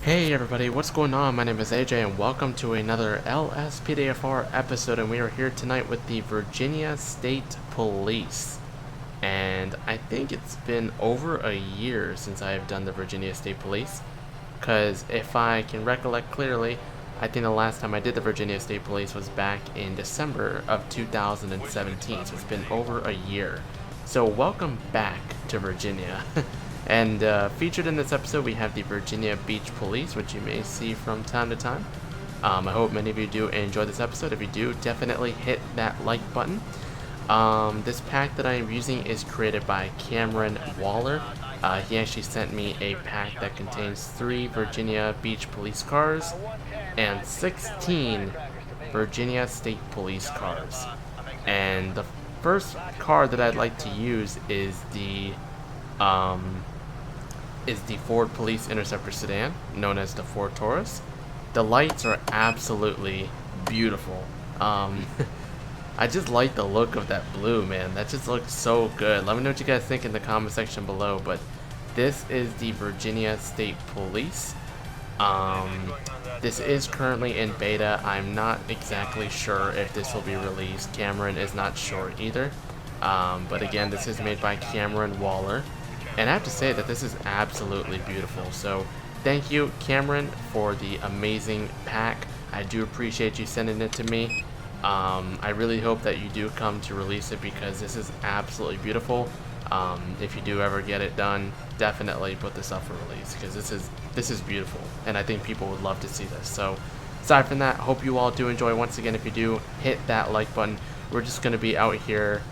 Hey everybody, what's going on? My name is AJ and welcome to another LSPDFR episode, and we are here tonight with the Virginia State Police. And I think it's been over a year since I've done the Virginia State Police, because if I can recollect clearly, I think the last time I did the Virginia State Police was back in December of 2017, so it's been over a year. So welcome back to Virginia. And featured in this episode, we have the Virginia Beach Police, which you may see from time to time. I hope many of you do enjoy this episode. If you do, definitely hit that like button. This pack that I am using is created by Cameron Waller. He actually sent me a pack that contains 3 Virginia Beach Police cars and 16 Virginia State Police cars. And the first car that I'd like to use is the Ford Police Interceptor sedan, known as the Ford Taurus. The lights are absolutely beautiful. I just like the look of that blue, man. That just looks so good. Let me know what you guys think in the comment section below. But this is the Virginia State Police. This is currently in beta. I'm not exactly sure if this will be released. Cameron is not sure either. But again, this is made by Cameron Waller. And I have to say that this is absolutely beautiful. So thank you, Cameron, for the amazing pack. I do appreciate you sending it to me. I really hope that you do come to release it because this is absolutely beautiful. If you do ever get it done, definitely put this up for release because this is beautiful, and I think people would love to see this. So aside from that, hope you all do enjoy. Once again, if you do, hit that like button. We're just going to be out here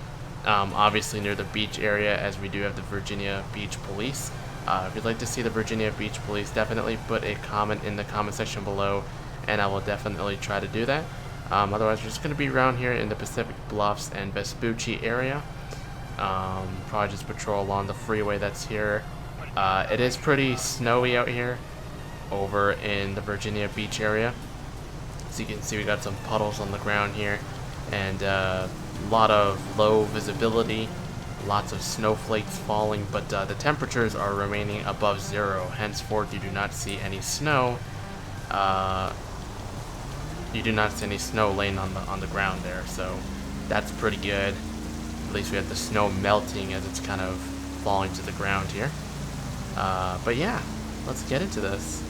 obviously near the beach area, as we do have the Virginia Beach Police. If you'd like to see the Virginia Beach Police, definitely put a comment in the comment section below, and I will definitely try to do that. Otherwise, we're just going to be around here in the Pacific Bluffs and Vespucci area. Probably just patrol along the freeway that's here. It is pretty snowy out here over in the Virginia Beach area. So you can see we got some puddles on the ground here, and a lot of low visibility, lots of snowflakes falling, but the temperatures are remaining above 0. Henceforth, you do not see any snow. You do not see any snow laying on the ground there, so that's pretty good. At least we have the snow melting as it's kind of falling to the ground here. But yeah, let's get into this.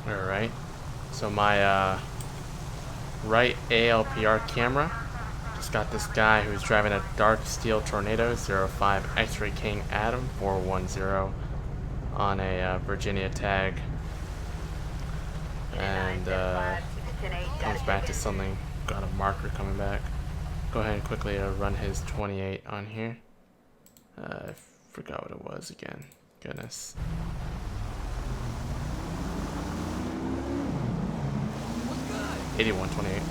Alright, so my right ALPR camera just got this guy who's driving a dark steel Tornado 05 X-Ray King Adam 410 on a Virginia tag, and comes back to something. Got a marker coming back. Go ahead and quickly run his 28 on here. I forgot what it was again. Goodness. $81.28.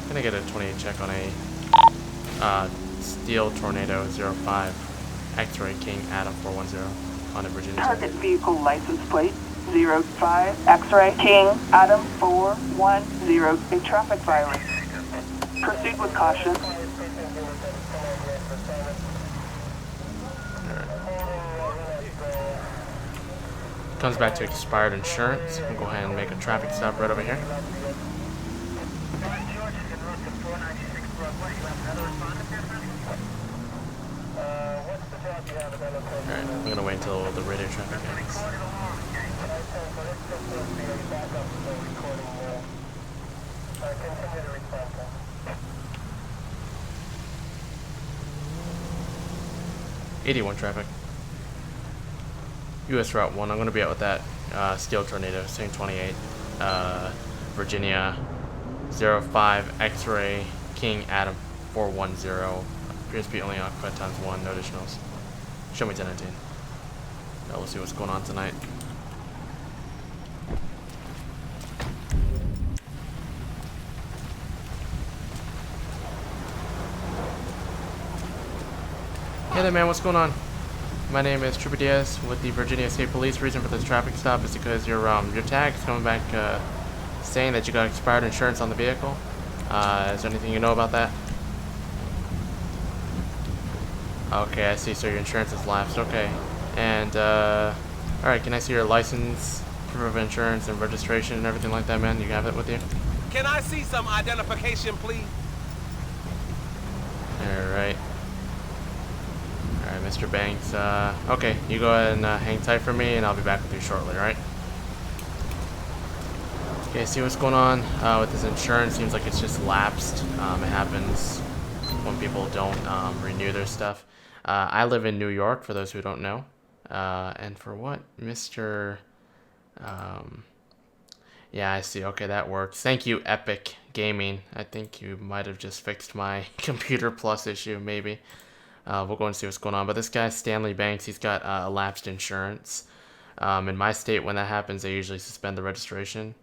Gonna get a 28 check on a steel Tornado 05 X-Ray King Adam 410 on a Virginia. Target vehicle license plate 05 X-Ray King Adam 410. A traffic violation. Proceed with caution. Comes back to expired insurance. We'll go ahead and make a traffic stop right over here. Alright, I'm gonna wait until the radio traffic ends. $81 traffic. US Route 1, I'm going to be out with that steel Tornado, same 28, Virginia 05 X-Ray King Adam 410, appears to be only occupied times 1, no additionals. Show me 1019. Now we'll see what's going on tonight. Hey there, man, what's going on? My name is Trooper Diaz with the Virginia State Police. Reason for this traffic stop is because your tag is coming back saying that you got expired insurance on the vehicle. Is there anything you know about that? Okay, I see. So your insurance has lapsed. Okay. And, alright, can I see your license, proof of insurance, and registration and everything like that, man? You have it with you? Can I see some identification, please? Alright. Alright, Mr. Banks. Okay, you go ahead and hang tight for me, and I'll be back with you shortly, alright? Okay, see what's going on with this insurance. Seems like it's just lapsed. It happens when people don't renew their stuff. I live in New York, for those who don't know. And for what? Mr. Yeah, I see. Okay, that works. Thank you, Epic Gaming. I think you might have just fixed my Computer Plus issue, maybe. We'll go and see what's going on. But this guy, Stanley Banks, he's got elapsed insurance. In my state, when that happens, they usually suspend the registration.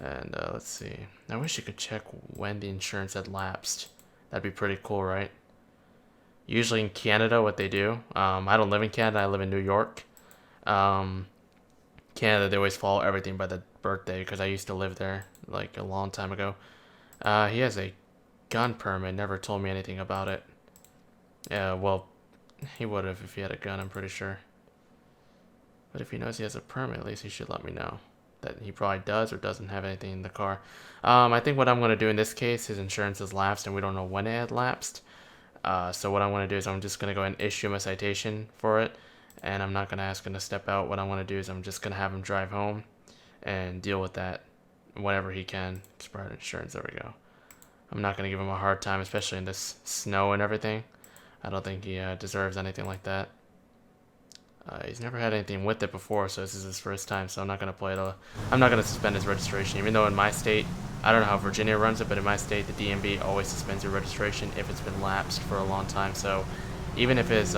And let's see. I wish you could check when the insurance had lapsed. That'd be pretty cool, right? Usually in Canada, what they do, I don't live in Canada, I live in New York. Canada, they always follow everything by the birthday, because I used to live there, like, a long time ago. He has a gun permit, never told me anything about it. Well, he would have if he had a gun, I'm pretty sure. But if he knows he has a permit, at least he should let me know that he probably does or doesn't have anything in the car. I think what I'm going to do in this case, his insurance has lapsed and we don't know when it had lapsed. So what I'm going to do is I'm just going to go ahead and issue him a citation for it. And I'm not going to ask him to step out. What I want to do is I'm just going to have him drive home and deal with that whenever he can. Expired insurance, there we go. I'm not going to give him a hard time, especially in this snow and everything. I don't think he deserves anything like that. He's never had anything with it before, so this is his first time, so I'm not going to play it. I'm not going to suspend his registration, even though in my state, I don't know how Virginia runs it, but in my state, the DMV always suspends your registration if it's been lapsed for a long time. So even if his,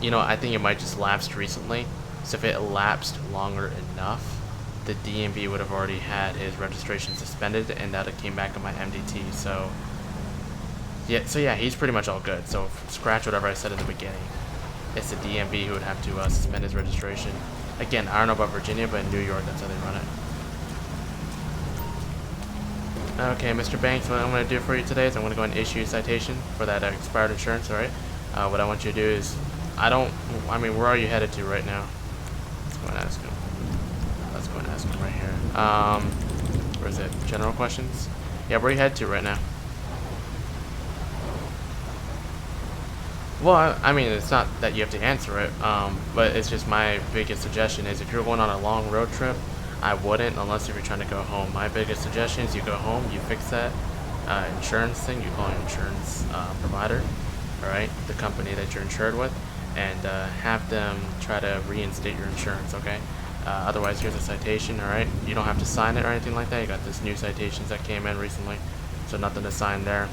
you know, I think it might just lapsed recently. So if it lapsed longer enough, the DMV would have already had his registration suspended, and that came back on my MDT. So yeah, he's pretty much all good. So scratch whatever I said in the beginning. It's the DMV who would have to suspend his registration. Again, I don't know about Virginia, but in New York, that's how they run it. Okay, Mr. Banks, what I'm going to do for you today is I'm going to go and issue a citation for that expired insurance, alright? What I want you to do is, where are you headed to right now? Let's go and ask him. Let's go and ask him right here. Where is it? General questions? Yeah, where are you headed to right now? Well, I mean, it's not that you have to answer it, but it's just my biggest suggestion is if you're going on a long road trip, I wouldn't unless if you're trying to go home. My biggest suggestion is you go home, you fix that insurance thing, you call an insurance provider, alright, the company that you're insured with, and have them try to reinstate your insurance, okay? Otherwise, here's a citation, alright? You don't have to sign it or anything like that. You got this new citations that came in recently, so nothing to sign there.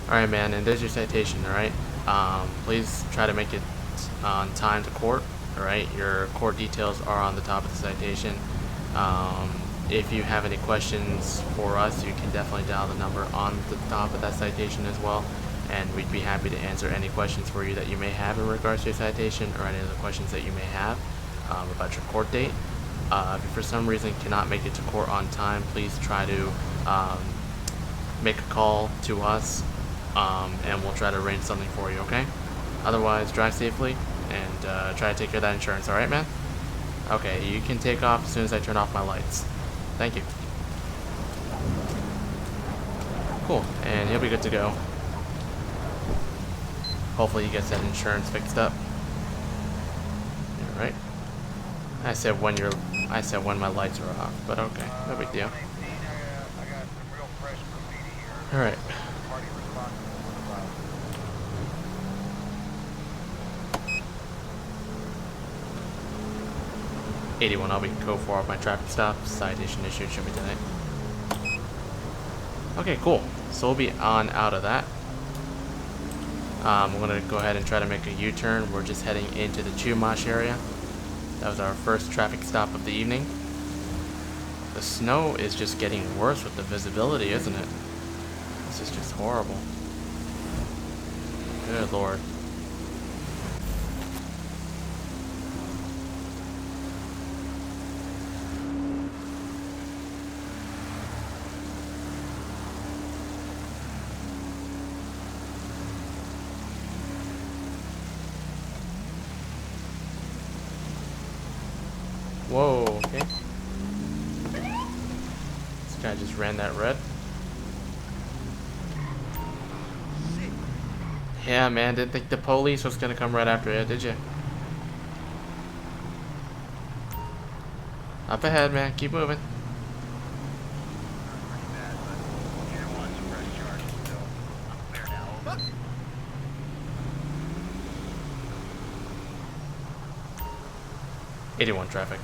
Alright, man, and there's your citation, alright? Please try to make it on time to court, alright? Your court details are on the top of the citation. If you have any questions for us, you can definitely dial the number on the top of that citation as well, and we'd be happy to answer any questions for you that you may have in regards to your citation or any other questions that you may have about your court date. If you for some reason cannot make it to court on time, please try to make a call to us, and we'll try to arrange something for you, okay? Otherwise, drive safely and try to take care of that insurance, alright, man? Okay, you can take off as soon as I turn off my lights. Thank you. Cool, and he'll be good to go. Hopefully he gets that insurance fixed up. Alright. I said when my lights are off, but okay, no big deal. Alright. 81, I'll be code 4 of my traffic stop. Citation issued should be tonight. Okay, cool. So we'll be on out of that. We're going to go ahead and try to make a U-turn. We're just heading into the Chumash area. That was our first traffic stop of the evening. The snow is just getting worse with the visibility, isn't it? This is just horrible. Good lord. Whoa, okay. This guy just ran that red. Yeah, man, didn't think the police was gonna come right after it, did you? Up ahead, man. Keep moving. '81 traffic.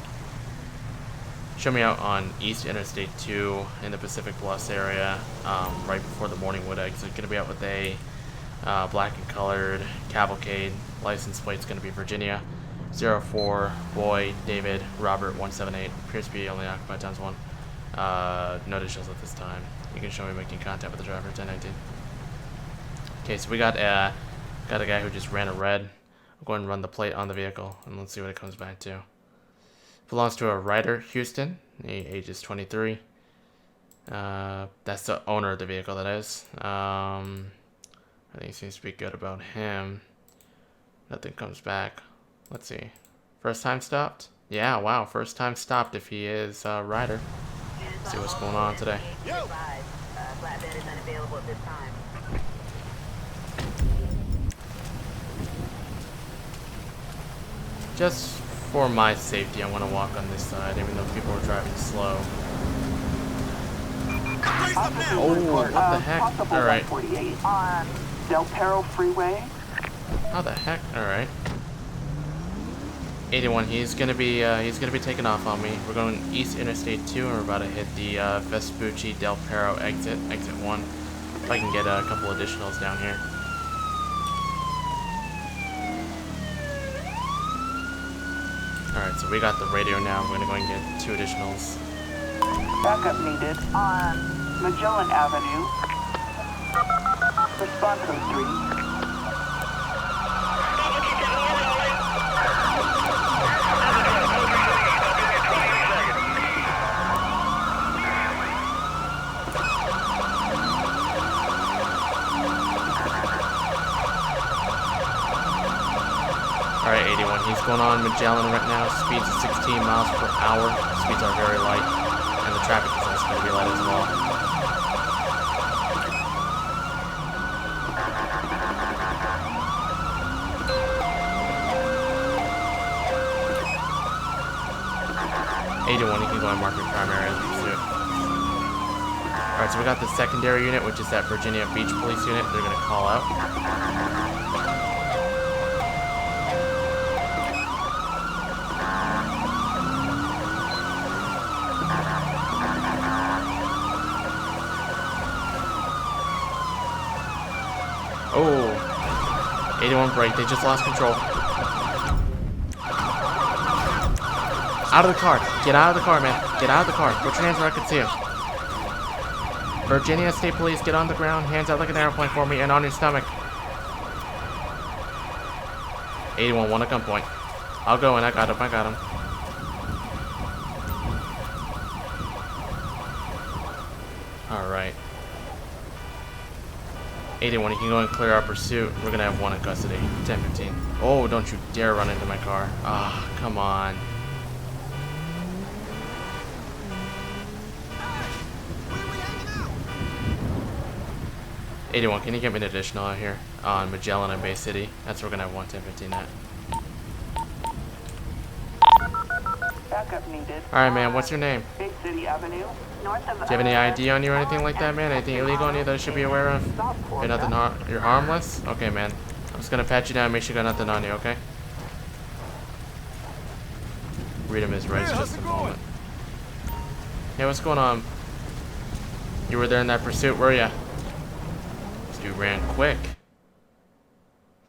Show me out on East Interstate 2 in the Pacific Bluffs area, right before the Morningwood exit. Gonna be out with a black and colored cavalcade. License plate's gonna be Virginia. 04 Boy David Robert 178. Appears to be only occupied times 1. No additionals at this time. You can show me making contact with the driver. 1019. Okay, so we got a guy who just ran a red. I'll go ahead and run the plate on the vehicle and let's see what it comes back to. Belongs to a Ryder Houston. He ages 23. That's the owner of the vehicle, that is. I think it seems to be good about him. Nothing comes back. Let's see. First time stopped? Yeah, wow. First time stopped if he is Ryder. Let's see what's going on today. Flatbed is unavailable at this time. Just for my safety, I want to walk on this side, even though people are driving slow. Oh, what the heck? Alright. 148 on Del Perro Freeway. How the heck? Alright. 81, he's gonna be taking off on me. We're going East Interstate 2 and we're about to hit the Vespucci Del Perro exit 1. If I can get a couple additionals down here. Alright, so we got the radio now. We're gonna go and get 2 additionals. Backup needed on Magellan Avenue. Response code 3. Alright, 81, he's going on Magellan right now. Speeds at 16 miles per hour. Speeds are very light. And the traffic is also going to be light as well. '81, you can go and mark your primary pursuit. Alright, so we got the secondary unit, which is that Virginia Beach Police unit. They're going to call out. Oh, 81 brake. They just lost control. Out of the car. Get out of the car, man. Get out of the car. Put your hands where I can see them. Virginia State Police, get on the ground. Hands out like an airplane for me and on your stomach. 81, one at gunpoint. I'll go in. I got him. I got him. Alright. 81, you can go and clear our pursuit. We're gonna have 1 in custody. 10-15. Oh, don't you dare run into my car. Ah, come on. '81, can you get me an additional out here on Magellan and Bay City? That's where we're gonna have 1 10-15 at. Backup needed. Alright, man, what's your name? Big City Avenue. North of Do you have any ID on you or anything like that, man? Anything illegal on you that I should be aware of? You're nothing. You're harmless. Okay, man. I'm just gonna pat you down, make sure you got nothing on you. Okay. Read him his rights just a moment. Hey, what's going on? You were there in that pursuit, were ya? This dude ran quick.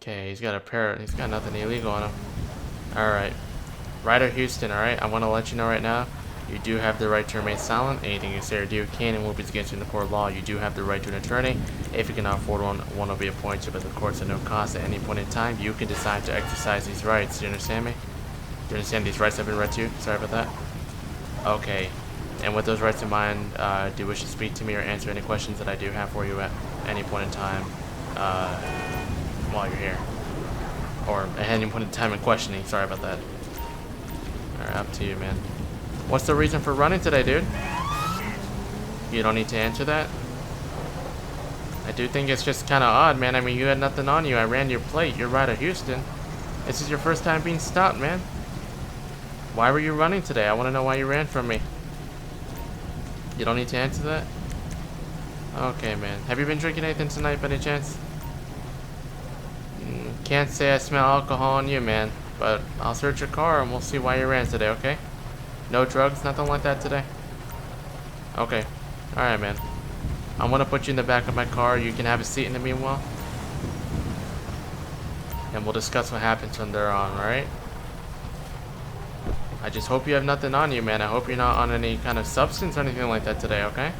Okay, he's got nothing illegal on him. All right. Ryder Houston, alright, I want to let you know right now, you do have the right to remain silent. Anything you say or do can and will be against you in the court of law. You do have the right to an attorney. If you cannot afford one will be appointed by the courts at no cost at any point in time. You can decide to exercise these rights. Do you understand me? Do you understand these rights have been read to you? Sorry about that. Okay. And with those rights in mind, do you wish to speak to me or answer any questions that I do have for you at any point in time while you're here? Or at any point in time in questioning. Sorry about that. Alright, up to you, man. What's the reason for running today, dude? You don't need to answer that? I do think it's just kind of odd, man. I mean, you had nothing on you. I ran your plate. You're right at Houston. This is your first time being stopped, man. Why were you running today? I want to know why you ran from me. You don't need to answer that? Okay, man. Have you been drinking anything tonight by any chance? Can't say I smell alcohol on you, man. But I'll search your car and we'll see why you ran today, okay? No drugs, nothing like that today? Okay. Alright, man. I'm gonna put you in the back of my car. You can have a seat in the meanwhile. And we'll discuss what happens from there on, alright? I just hope you have nothing on you, man. I hope you're not on any kind of substance or anything like that today, okay?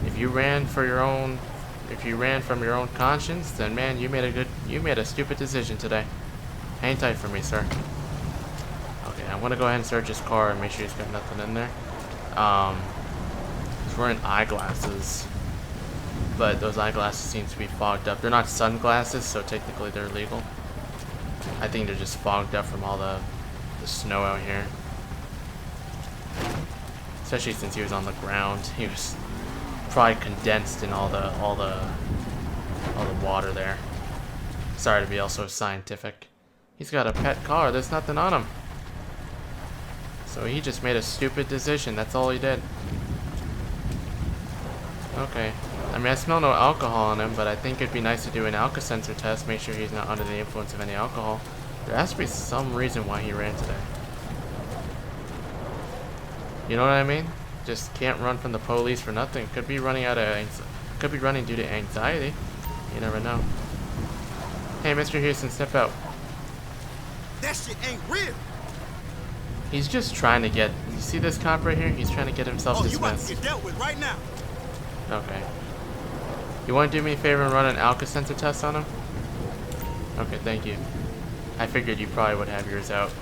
If you ran from your own conscience, then man, you made a stupid decision today. Hang tight for me, sir. Okay, I'm gonna go ahead and search his car and make sure he's got nothing in there. He's wearing eyeglasses, but those eyeglasses seem to be fogged up. They're not sunglasses, so technically they're legal. I think they're just fogged up from all the snow out here. Especially since he was on the ground, he was probably condensed in all the water there. Sorry to be also scientific. He's got a pet car. There's nothing on him. So he just made a stupid decision. That's all he did. Okay. I mean, I smell no alcohol on him, but I think it'd be nice to do an Alka-Sensor test. Make sure he's not under the influence of any alcohol. There has to be some reason why he ran today. You know what I mean? Just can't run from the police for nothing. Could be running due to anxiety. You never know. Hey, Mr. Houston, step out. That shit ain't real. He's just trying to get. You see this cop right here? He's trying to get himself You about to dismissed. get dealt with right now. Okay. You want to do me a favor and run an Alka-Sensor test on him? Okay, thank you. I figured you probably would have yours out.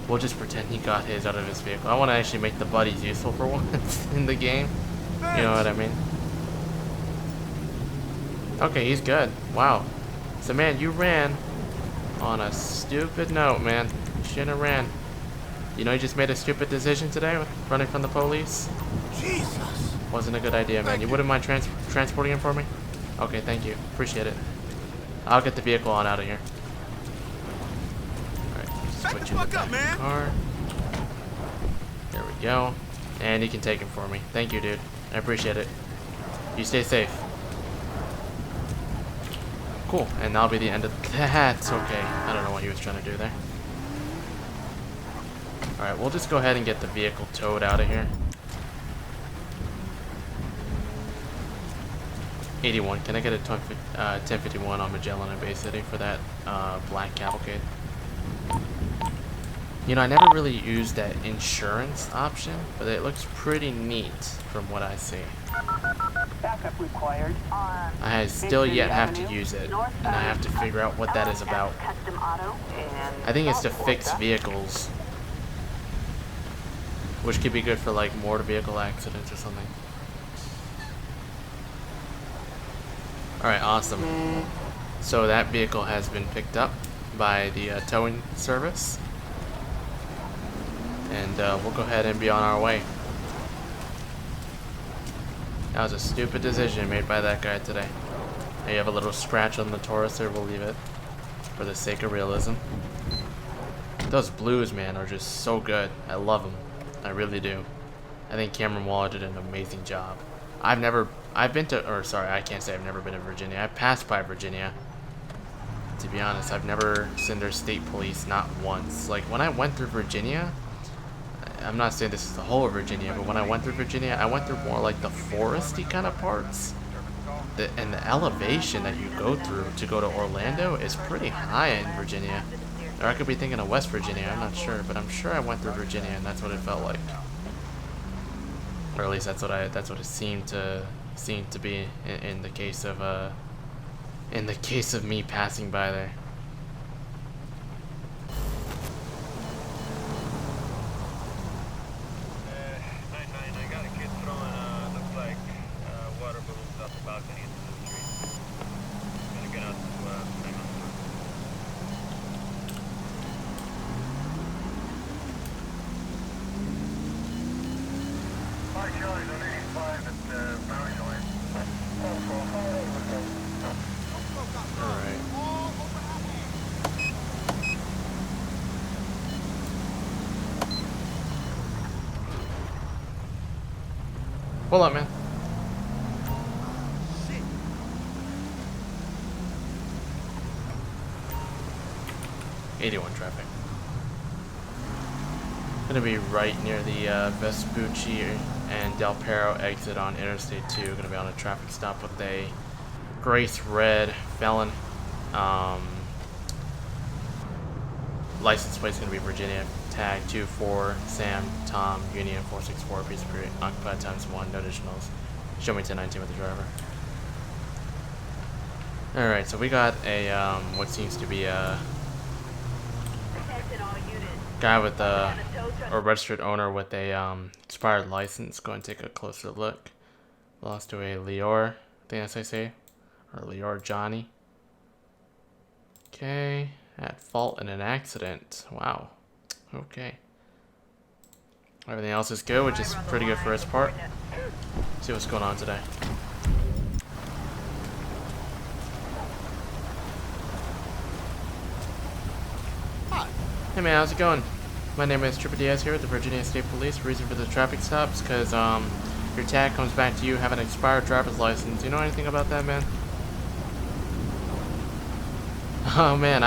We'll just pretend he got his out of his vehicle. I want to actually make the buddies useful for once in the game. You know what I mean? Okay, he's good. Wow. So, man, you ran on a stupid note, man. You shouldn't have ran. You know you just made a stupid decision today with running from the police? Jesus. Wasn't a good idea, man. You wouldn't mind transporting him for me? Okay, thank you. Appreciate it. I'll get the vehicle on out of here. Alright, just Back put the you in fuck the up, back of the man. car. There we go. And you can take him for me. Thank you, dude. I appreciate it. You stay safe. Cool. And that'll be the end of that. Okay. I don't know what he was trying to do there. Alright, we'll just go ahead and get the vehicle towed out of here. 81. Can I get a 1051 on Magellan and Bay City for that black cavalcade? You know, I never really used that insurance option, but it looks pretty neat from what I see. Backup required. I still yet have to use it, and I have to figure out what that is about. Custom auto and I think it's to fix vehicles, which could be good for like motor vehicle accidents or something. Alright, awesome. So that vehicle has been picked up by the towing service. And we'll go ahead and be on our way. That was a stupid decision made by that guy today. Now you have a little scratch on the Taurus there, we'll leave it for the sake of realism. Those blues, man, are just so good. I love them. I really do. I think Cameron Waller did an amazing job. I can't say I've never been to Virginia. I passed by Virginia. To be honest, I've never seen their state police, not once. Like, when I went through Virginia, I'm not saying this is the whole of Virginia, but when I went through Virginia, I went through more like the foresty kind of parts. And the elevation that you go through to go to Orlando is pretty high in Virginia. Or I could be thinking of West Virginia, I'm not sure, but I'm sure I went through Virginia and that's what it felt like. Or at least that's what it seemed to be in the case of me passing by there. I got a kid throwing looks like water balloons off the balcony into the street. Gonna get out to hang on to it. Charlie's on 85 at Boundary Line. Alright. Hold up, man. Shit. 81 traffic. Gonna be right near the Vespucci and Del Perro exit on Interstate 2. Gonna be on a traffic stop with a Grace Red felon. License plate's gonna be Virginia. Tag 24 Sam Tom Union 464 piece of period occupied ×1, no additionals. Show me 1019 with the driver. Alright, so we got a what seems to be a Attention all units. guy with a registered owner with a expired license. Go and take a closer look. Lost to a Leor, I think that's how I say, or Leor Johnny. Okay, at fault in an accident. Wow. Okay. Everything else is good, which is pretty good for his part. See what's going on today. Hey man, how's it going? My name is Triple Diaz here with the Virginia State Police. Reason for the traffic stops, because your tag comes back to you having an expired driver's license. You know anything about that, man? Oh man,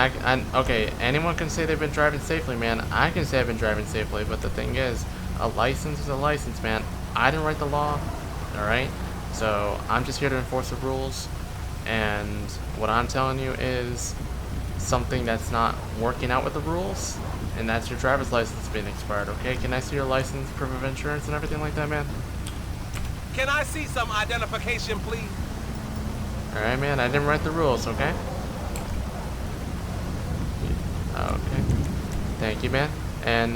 okay, anyone can say they've been driving safely, man. I can say I've been driving safely, but the thing is, a license is a license, man. I didn't write the law, alright? So, I'm just here to enforce the rules, and what I'm telling you is something that's not working out with the rules, and that's your driver's license being expired, okay? Can I see your license, proof of insurance, and everything like that, man? Can I see some identification, please? Alright, man, I didn't write the rules, okay? Okay. Thank you, man. And,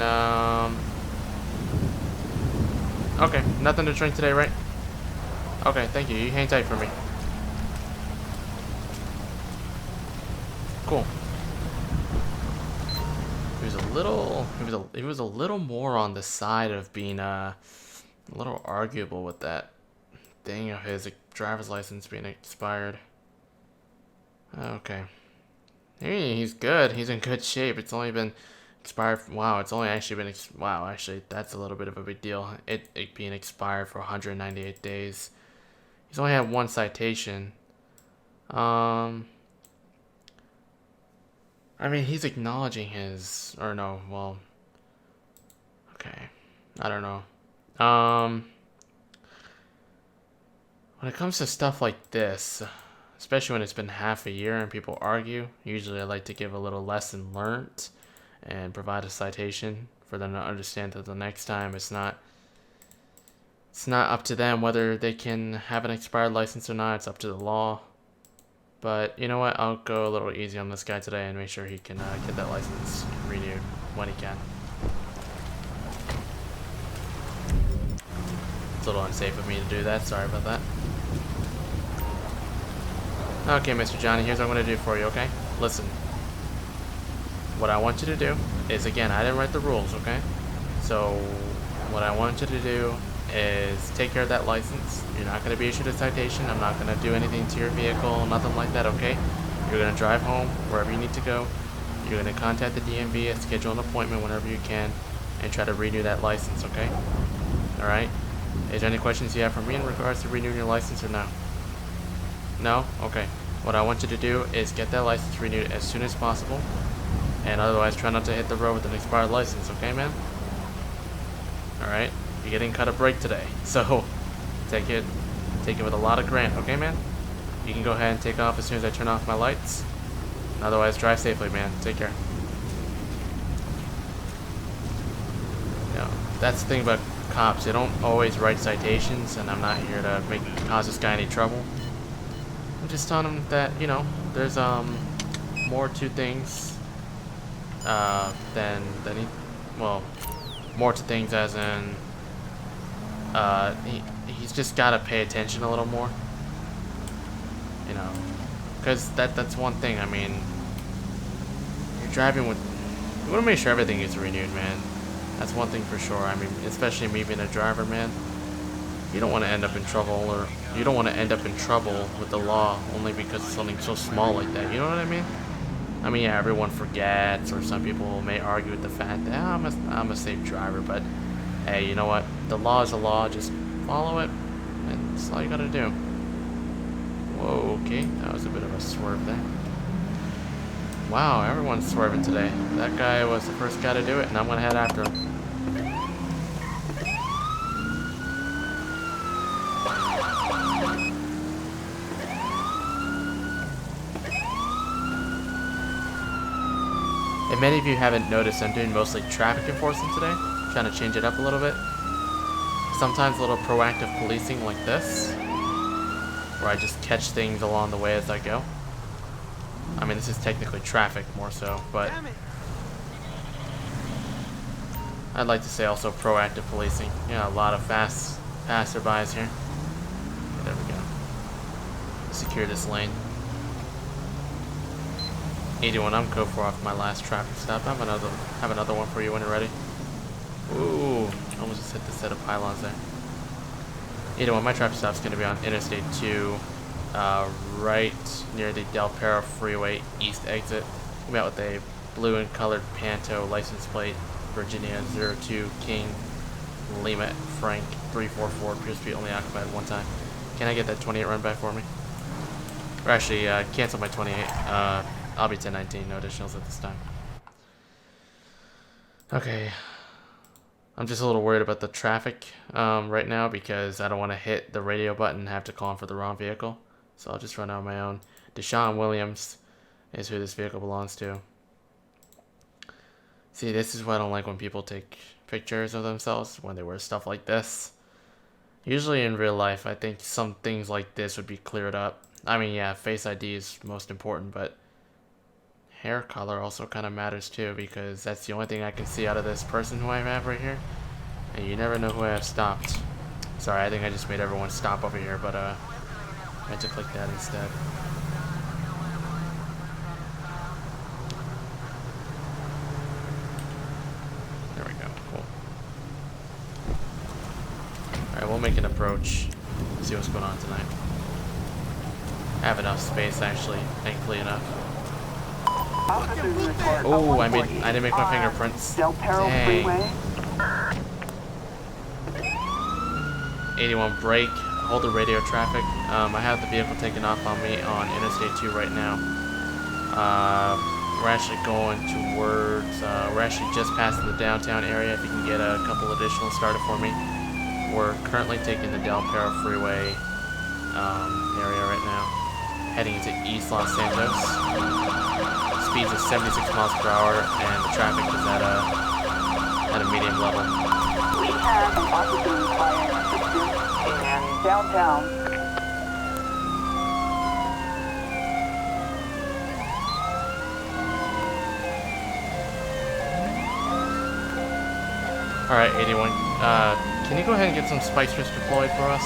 okay, nothing to drink today, right? Okay, thank you. You hang tight for me. Cool. He was a little more on the side of being a little arguable with that thing of his driver's license being expired. Okay. Hey, he's good. He's in good shape. It's only been expired. Wow, it's only actually been. Wow, actually, that's a little bit of a big deal. It being expired for 198 days. He's only had one citation. I mean, he's acknowledging his. Or no, well. Okay. I don't know. When it comes to stuff like this, especially when it's been half a year and people argue, usually I like to give a little lesson learned and provide a citation for them to understand that the next time it's not up to them whether they can have an expired license or not. It's up to the law. But you know what? I'll go a little easy on this guy today and make sure he can get that license renewed when he can. It's a little unsafe of me to do that. Sorry about that. Okay, Mr. Johnny, here's what I'm going to do for you, okay? Listen. What I want you to do is, again, I didn't write the rules, okay? So, what I want you to do is take care of that license. You're not going to be issued a citation. I'm not going to do anything to your vehicle, nothing like that, okay? You're going to drive home wherever you need to go. You're going to contact the DMV and schedule an appointment whenever you can and try to renew that license, okay? Alright? Is there any questions you have for me in regards to renewing your license or no? No? Okay. What I want you to do is get that license renewed as soon as possible. And otherwise, try not to hit the road with an expired license, okay, man? Alright? You're getting cut a break today. So, take it with a lot of grant, okay, man? You can go ahead and take off as soon as I turn off my lights. And otherwise, drive safely, man. Take care. You know, that's the thing about cops. They don't always write citations, and I'm not here to cause this guy any trouble. I'm just telling him that, you know, there's more to things than he, well, more to things as in he's just got to pay attention a little more, you know, because that's one thing. I mean, you're driving with, you want to make sure everything is renewed, man. That's one thing for sure. I mean, especially me being a driver, man. you don't want to end up in trouble, or you don't want to end up in trouble with the law only because of something so small like that. You know what I mean? I mean, yeah, everyone forgets, or some people may argue with the fact that I'm a safe driver, but hey, you know what? The law is a law. Just follow it, and that's all you gotta do. Whoa, okay, that was a bit of a swerve there. Wow, everyone's swerving today. That guy was the first guy to do it, and I'm gonna head after him. If many of you haven't noticed, I'm doing mostly traffic enforcement today, trying to change it up a little bit. Sometimes a little proactive policing like this, where I just catch things along the way as I go. I mean, this is technically traffic more so, but I'd like to say also proactive policing. Yeah, a lot of fast passerbys here. Okay, there we go. Secure this lane. 81, I'm code 4 off my last traffic stop. I have another one for you when you're ready. Ooh, almost just hit the set of pylons there. 81, my traffic stop's going to be on Interstate 2, right near the Del Perro Freeway East exit. Come out with a blue and colored Panto license plate, Virginia 02 King Lima Frank 344, appears to be only occupied one time. Can I get that 28 run back for me? Or actually, cancel my 28. I'll be 1019, no additionals at this time. Okay. I'm just a little worried about the traffic right now because I don't want to hit the radio button and have to call in for the wrong vehicle. So I'll just run out on my own. Deshaun Williams is who this vehicle belongs to. See, this is why I don't like when people take pictures of themselves when they wear stuff like this. Usually in real life, I think some things like this would be cleared up. I mean, yeah, Face ID is most important, but hair color also kind of matters too, because that's the only thing I can see out of this person who I have right here. And you never know who I have stopped. Sorry, I think I just made everyone stop over here, but I meant to click that instead. There we go, cool. Alright, we'll make an approach, see what's going on tonight. I have enough space actually, thankfully enough. Oh, I didn't make my fingerprints. Del Perro Freeway. 81, brake, hold the radio traffic. I have the vehicle taken off on me on Interstate 2 right now. We're actually going towards, we're actually just passing the downtown area. If you can get a couple additional started for me. We're currently taking the Del Perro Freeway area right now, heading into East Los Santos. Speeds of 76 miles per hour, and the traffic is at a medium level. We have an officer requiring assistance in downtown. Alright, 81. Can you go ahead and get some spike strips deployed for us?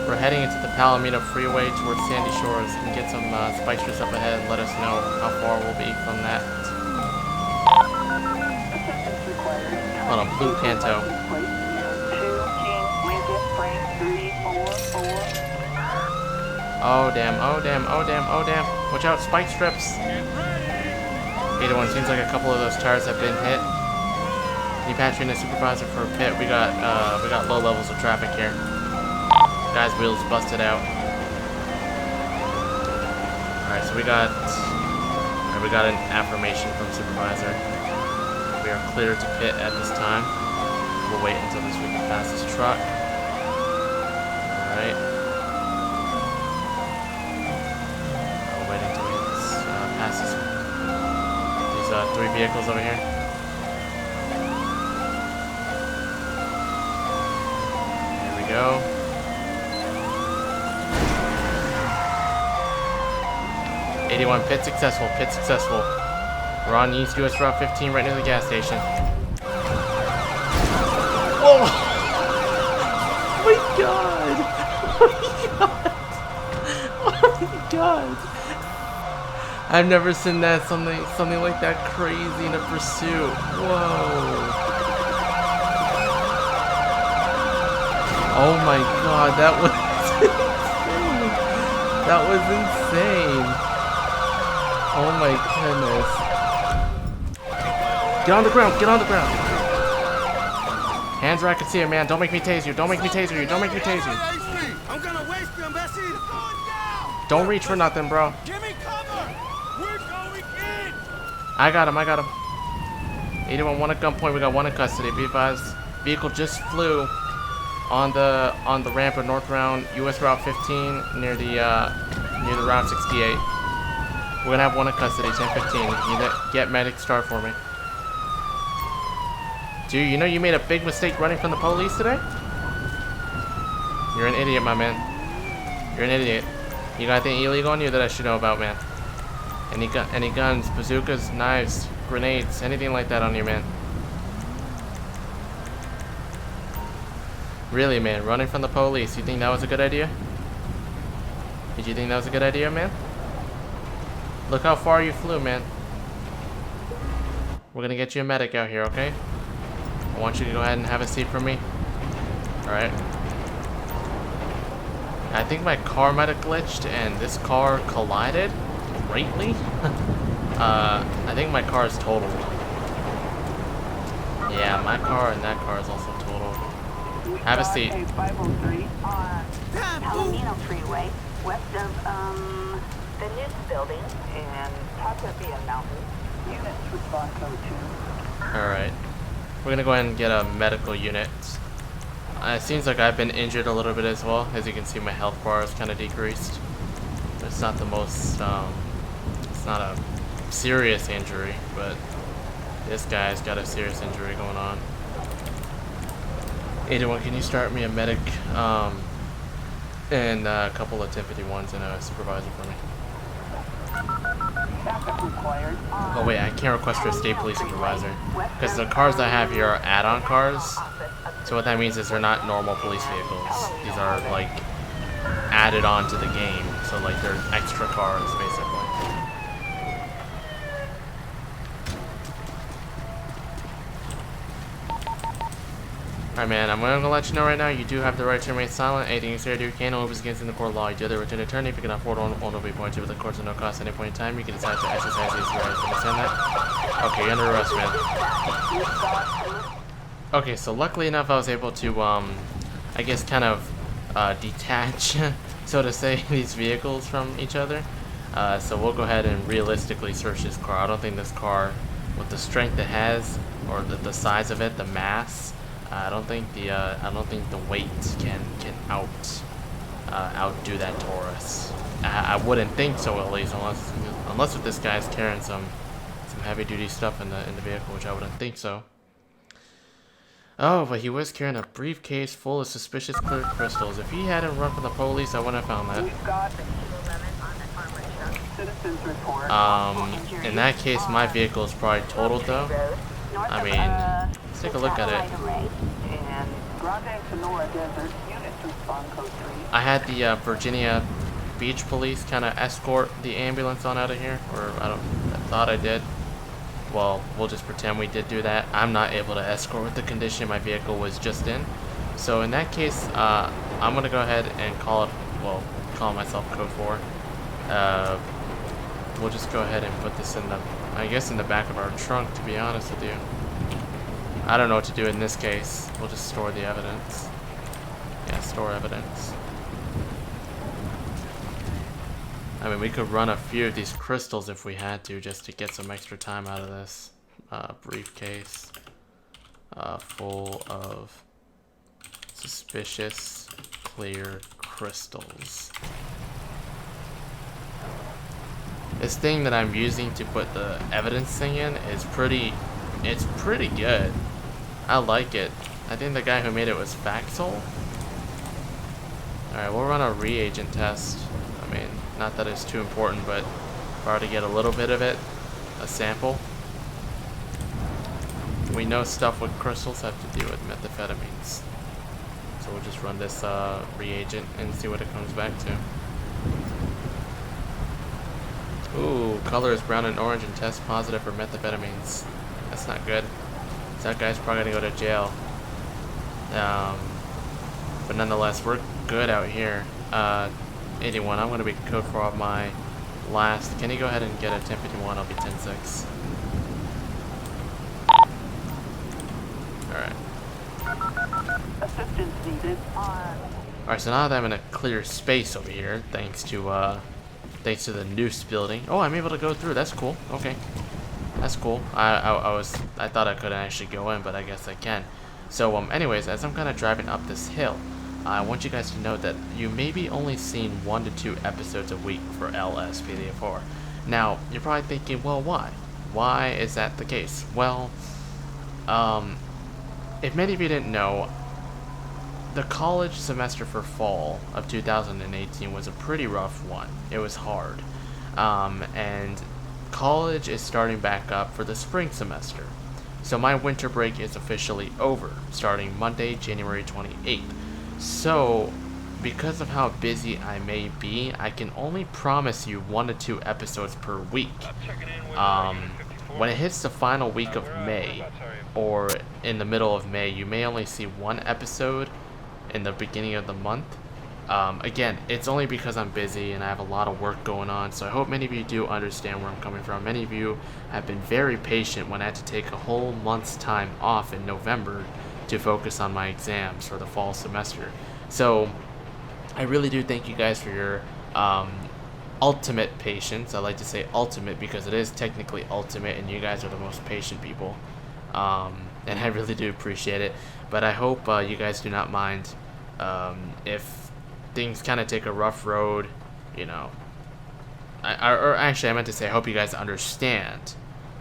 We're heading into the Palomino Freeway towards Sandy Shores. You can get some spike strips up ahead and let us know how far we'll be from that. On a blue Panto. Oh damn, oh damn, oh damn, oh damn. Watch out, spike strips. 81, seems like a couple of those tires have been hit. Can you patch in a supervisor for a pit? We got low levels of traffic here. Guy's wheels busted out. Alright, so we got an affirmation from supervisor. We are clear to pit at this time. We'll wait until we can pass this truck. Alright. We'll wait until we pass these 3 vehicles over here. Here we go. '81, pit successful, pit successful. We're on East US Route 15 right near the gas station. Whoa! Oh my god! Oh my god! I've never seen that, something like that crazy in a pursuit. Whoa! Oh my god, that was insane. That was insane. Oh my goodness. Get on the ground, get on the ground. Hands where I can see it, man. Don't make me tase you. Don't make me taser you. Don't make me tase you. I'm gonna waste them, Bessie. Going down. Don't reach for nothing, bro. Give me cover. We're going in. I got him, I got him. 81, one at gunpoint, we got one in custody. Be advised, vehicle just flew on the ramp of North Round, US Route 15, near the Route 68. We're gonna have one in custody, 1015. You get medic start for me. Dude, you know you made a big mistake running from the police today? You're an idiot, my man. You're an idiot. You got anything illegal on you that I should know about, man? Any guns, bazookas, knives, grenades, anything like that on you, man? Really, man, running from the police, you think that was a good idea? Did you think that was a good idea, man? Look how far you flew, man. We're gonna get you a medic out here, okay? I want you to go ahead and have a seat for me. Alright. I think my car might have glitched and this car collided greatly. I think my car is totaled. Yeah, my car and that car is also totaled. Have a seat. 503 on Palomino Freeway, west of, the news building. and Tatavia Mountain. Units respond code 2. Alright. We're gonna go ahead and get a medical unit. It seems like I've been injured a little bit as well. As you can see, my health bar is kind of decreased. It's not the most, it's not a serious injury, but this guy's got a serious injury going on. 81, can you start me a medic, and a couple of 1051s and a supervisor for me? Backup required on Oh wait, I can't request for a state police supervisor because the cars I have here are add-on cars. So what that means is they're not normal police vehicles. These are like added on to the game. So like they're extra cars basically. Alright man, I'm gonna let you know right now, you do have the right to remain silent. Anything you say or do you can is against in the court of law. You do have the right to an attorney. If you cannot afford one, will be pointed with the courts at no cost at any point in time. You can decide to exercise these rights. Understand that? Okay, you're under arrest, man. Okay, so luckily enough I was able to, I guess kind of detach, so to say, these vehicles from each other. So we'll go ahead and realistically search this car. I don't think this car, with the strength it has, or the size of it, the mass, I don't think the weight can outdo that Taurus. I wouldn't think so, at least, unless if this guy's carrying some heavy duty stuff in the vehicle, which I wouldn't think so. Oh, but he was carrying a briefcase full of suspicious clear crystals. If he hadn't run from the police, I wouldn't have found that. We've got citizens report. In that case, my vehicle is probably totaled though. I mean, let's take a look at it. And Grande Sonora Desert, units respond code 3. I had the Virginia Beach Police kind of escort the ambulance on out of here, or I thought I did. Well, we'll just pretend we did do that. I'm not able to escort with the condition my vehicle was just in. So in that case, I'm gonna go ahead and call myself code 4. We'll just go ahead and put this in the back of our trunk, to be honest with you. I don't know what to do in this case. We'll just store the evidence. Yeah, store evidence. I mean, we could run a few of these crystals if we had to, just to get some extra time out of this. Briefcase full of suspicious clear crystals. This thing that I'm using to put the evidence thing in is pretty good. I like it. I think the guy who made it was Faxel. Alright, we'll run a reagent test. I mean, not that it's too important, but if I were to get a little bit of it, a sample. We know stuff with crystals have to do with methamphetamines. So we'll just run this reagent and see what it comes back to. Ooh, color is brown and orange and test positive for methamphetamines. That's not good. So that guy's probably gonna go to jail. But nonetheless, we're good out here. 81, I'm going to be code for my last. Can you go ahead and get a 1051? I'll be 10-6. Alright. Assistance needed. Alright, so now that I'm in a clear space over here, thanks to the noose building. Oh, I'm able to go through. That's cool. Okay. That's cool. I thought I couldn't actually go in, but I guess I can. So, anyways, as I'm kind of driving up this hill, I want you guys to know that you may be only seeing 1 to 2 episodes a week for LSPDFR. Now, you're probably thinking, well, why? Why is that the case? Well, if many of you didn't know, the college semester for fall of 2018 was a pretty rough one. It was hard. And college is starting back up for the spring semester. So my winter break is officially over, starting Monday, January 28th. So, because of how busy I may be, I can only promise you 1 to 2 episodes per week. When it hits the final week of May, or in the middle of May, you may only see 1 episode in the beginning of the month. Again, it's only because I'm busy and I have a lot of work going on, so I hope many of you do understand where I'm coming from. Many of you have been very patient when I had to take a whole month's time off in November to focus on my exams for the fall semester. So I really do thank you guys for your ultimate patience. I like to say ultimate because it is technically ultimate and you guys are the most patient people, and I really do appreciate it. But I hope you guys do not mind if things kind of take a rough road, you know. Or actually I meant to say I hope you guys understand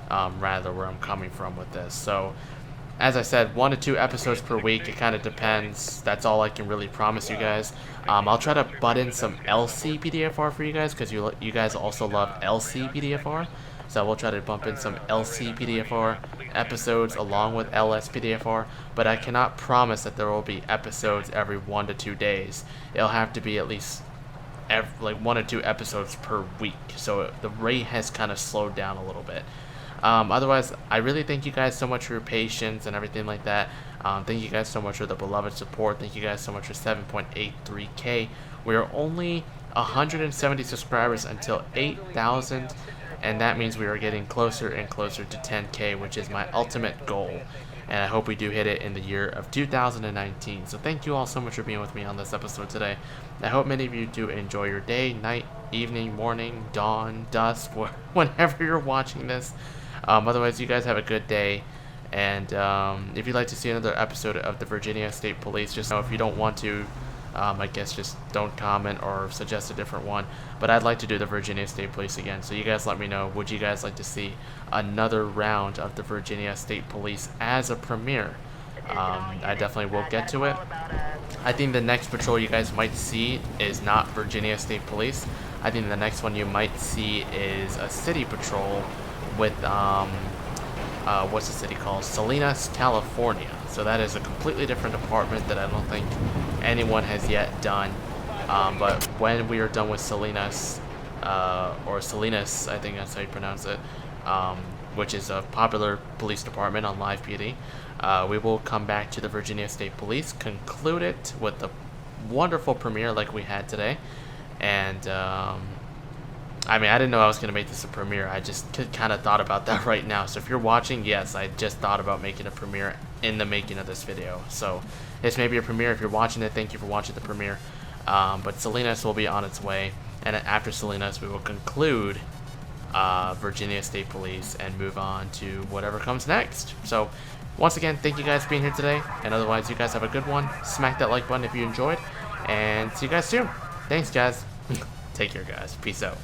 rather where I'm coming from with this. So as I said, 1 to 2 episodes per week. It kind of depends. That's all I can really promise you guys. I'll try to butt in some LCPDFR for you guys because you guys also love LCPDFR. So we'll try to bump in some LCPDFR episodes along with LSPDFR. But I cannot promise that there will be episodes every 1 to 2 days. It'll have to be at least like 1 or 2 episodes per week. So the rate has kind of slowed down a little bit. Otherwise, I really thank you guys so much for your patience and everything like that. Thank you guys so much for the beloved support. Thank you guys so much for 7.83K. We are only 170 subscribers until 8,000, and that means we are getting closer and closer to 10K, which is my ultimate goal. And I hope we do hit it in the year of 2019. So thank you all so much for being with me on this episode today. I hope many of you do enjoy your day, night, evening, morning, dawn, dusk, whenever you're watching this. Otherwise, you guys have a good day. And if you'd like to see another episode of the Virginia State Police, just know if you don't want to, I guess just don't comment or suggest a different one. But I'd like to do the Virginia State Police again. So you guys let me know, would you guys like to see another round of the Virginia State Police as a premiere? I definitely will get to it. I think the next patrol you guys might see is not Virginia State Police. I think the next one you might see is a city patrol with what's the city called? Salinas, California. So that is a completely different department that I don't think anyone has yet done. But when we are done with Salinas, or Salinas, I think that's how you pronounce it, which is a popular police department on Live PD, we will come back to the Virginia State Police, conclude it with a wonderful premiere like we had today. And I mean, I didn't know I was going to make this a premiere. I just kind of thought about that right now. So if you're watching, yes, I just thought about making a premiere in the making of this video. So this may be a premiere. If you're watching it, thank you for watching the premiere. But Salinas will be on its way. And after Salinas, we will conclude Virginia State Police and move on to whatever comes next. So once again, thank you guys for being here today. And otherwise, you guys have a good one. Smack that like button if you enjoyed. And see you guys soon. Thanks, guys. Take care, guys. Peace out.